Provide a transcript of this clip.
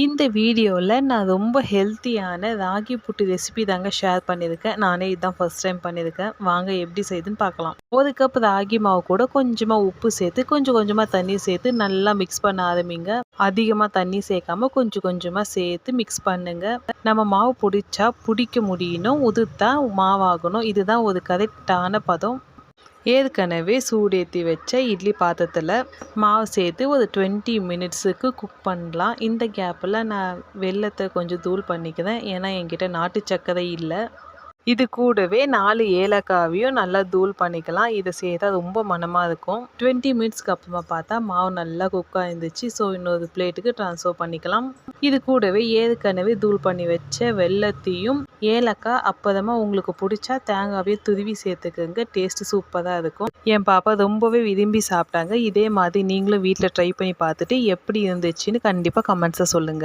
இந்த வீடியோவில் நான் ரொம்ப ஹெல்த்தியான ராகி புட்டு ரெசிபி தாங்க ஷேர் பண்ணியிருக்கேன். நானே இதுதான் ஃபர்ஸ்ட் டைம் பண்ணியிருக்கேன். வாங்க எப்படி செய்யுதுன்னு பார்க்கலாம். 1 கப் ராகி மாவு கூட கொஞ்சமாக உப்பு சேர்த்து கொஞ்சம் கொஞ்சமாக தண்ணி சேர்த்து நல்லா மிக்ஸ் பண்ண ஆரம்பிங்க. அதிகமாக தண்ணி சேர்க்காம கொஞ்சம் கொஞ்சமாக சேர்த்து மிக்ஸ் பண்ணுங்க. நம்ம மாவு பிடிக்க முடியணும், உதிர்த்தா மாவாகணும். இதுதான் ஒரு கரெக்டான பதம். ஏற்கனவே சூடேற்றி வச்ச இட்லி பாத்திரத்தில் மாவு சேர்த்து ஒரு 20 மினிட்ஸுக்கு குக் பண்ணலாம். இந்த கேப்பில் நான் வெல்லத்தை கொஞ்சம் தூள் பண்ணிக்கிறேன். ஏன்னா என்கிட்ட நாட்டு சர்க்கரை இல்லை. இது கூடவே 4 ஏலக்காவையும் நல்லா தூள் பண்ணிக்கலாம். இதை சேர்த்தா ரொம்ப மணமாக இருக்கும். 20 மினிட்ஸ்க்கு அப்புறமா பார்த்தா மாவு நல்லா குக் ஆயிருந்துச்சு. ஸோ இன்னொரு பிளேட்டுக்கு ட்ரான்ஸ்ஃபர் பண்ணிக்கலாம். இது கூடவே ஏற்கனவே தூள் பண்ணி வச்ச வெல்லத்தையும் ஏலக்காய் அப்புறமா உங்களுக்கு பிடிச்சா தேங்காவையும் துருவி சேர்த்துக்குங்க. டேஸ்ட்டு சூப்பராக இருக்கும். என் பாப்பா ரொம்பவே விரும்பி சாப்பிட்டாங்க. இதே மாதிரி நீங்களும் வீட்டில் ட்ரை பண்ணி பார்த்துட்டு எப்படி இருந்துச்சுன்னு கண்டிப்பாக கமெண்ட்ஸை சொல்லுங்கள்.